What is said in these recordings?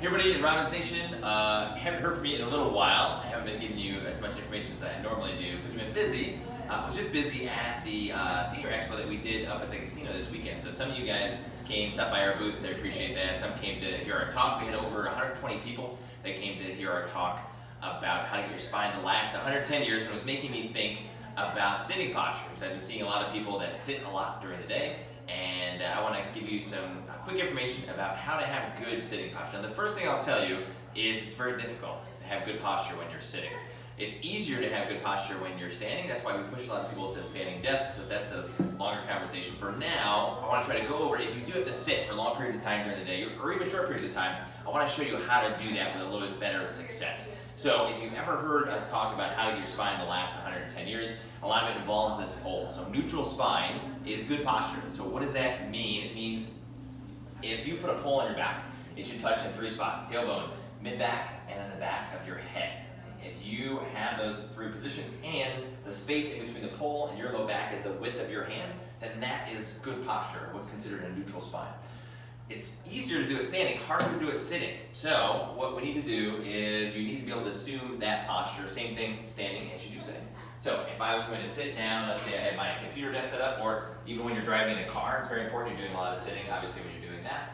Hey everybody in Robbins Nation, haven't heard from me in a little while. I haven't been giving you as much information as I normally do because we've been busy. I was just busy at the Senior Expo that we did up at the casino this weekend. So some of you guys stopped by our booth, I appreciate that. Some came to hear our talk. We had over 120 people that came to hear our talk about how to get your spine to last 110 years, and it was making me think about sitting posture. Because I've been seeing a lot of people that sit a lot during the day, and I want to give you some quick information about how to have good sitting posture. Now, the first thing I'll tell you is it's very difficult to have good posture when you're sitting. It's easier to have good posture when you're standing. That's why we push a lot of people to standing desks, because that's a longer conversation. For now, I want to try to go over, if you do have to sit for long periods of time during the day, or even short periods of time, I want to show you how to do that with a little bit better success. So if you've ever heard us talk about how to get your spine to last 110 years, a lot of it involves this pole. So neutral spine is good posture. So what does that mean? It means if you put a pole on your back, it should touch in 3 spots: tailbone, mid-back, and then the back of your head. If you have those 3 positions and the space in between the pole and your low back is the width of your hand, then that is good posture, what's considered a neutral spine. It's easier to do it standing, harder to do it sitting. So what we need to do is you need to be able to assume that posture, same thing standing as you do sitting. So if I was going to sit down, let's say I had my computer desk set up, or even when you're driving in the car, it's very important you're doing a lot of sitting, obviously when you're doing that.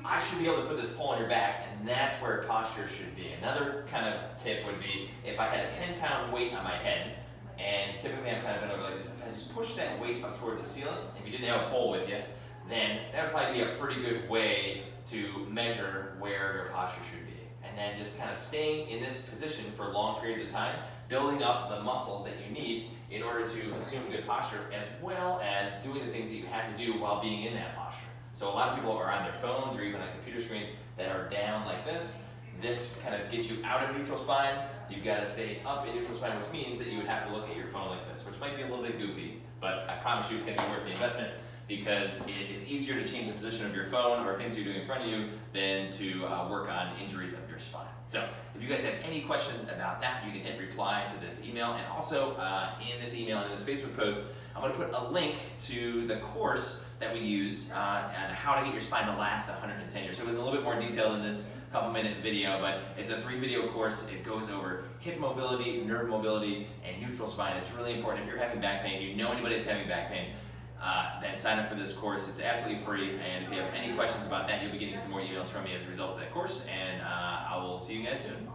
I should be able to put this pole on your back, and that's where posture should be. Another kind of tip would be if I had a 10-pound weight on my head, and typically I'm kind of bent over like this, if I just push that weight up towards the ceiling, if you didn't have a pole with you, then that would probably be a pretty good way to measure where your posture should be. And then just kind of staying in this position for long periods of time, building up the muscles that you need in order to assume good posture, as well as doing the things that you have to do while being in that posture. So a lot of people are on their phones or even on computer screens that are down like this. This kind of gets you out of neutral spine. You've got to stay up in neutral spine, which means that you would have to look at your phone like this, which might be a little bit goofy, but I promise you it's going to be worth the investment, because it is easier to change the position of your phone or things you're doing in front of you than to work on injuries of your spine. So if you guys have any questions about that, you can hit reply to this email. And also in this email and in this Facebook post, I'm going to put a link to the course that we use on how to get your spine to last 110 years. So it was a little bit more detailed in this couple-minute video, but it's a 3-video course. It goes over hip mobility, nerve mobility, and neutral spine. It's really important. If you're having back pain, you know anybody that's having back pain, then sign up for this course. It's absolutely free, and if you have any questions about that, you'll be getting some more emails from me as a result of that course, and I will see you guys soon.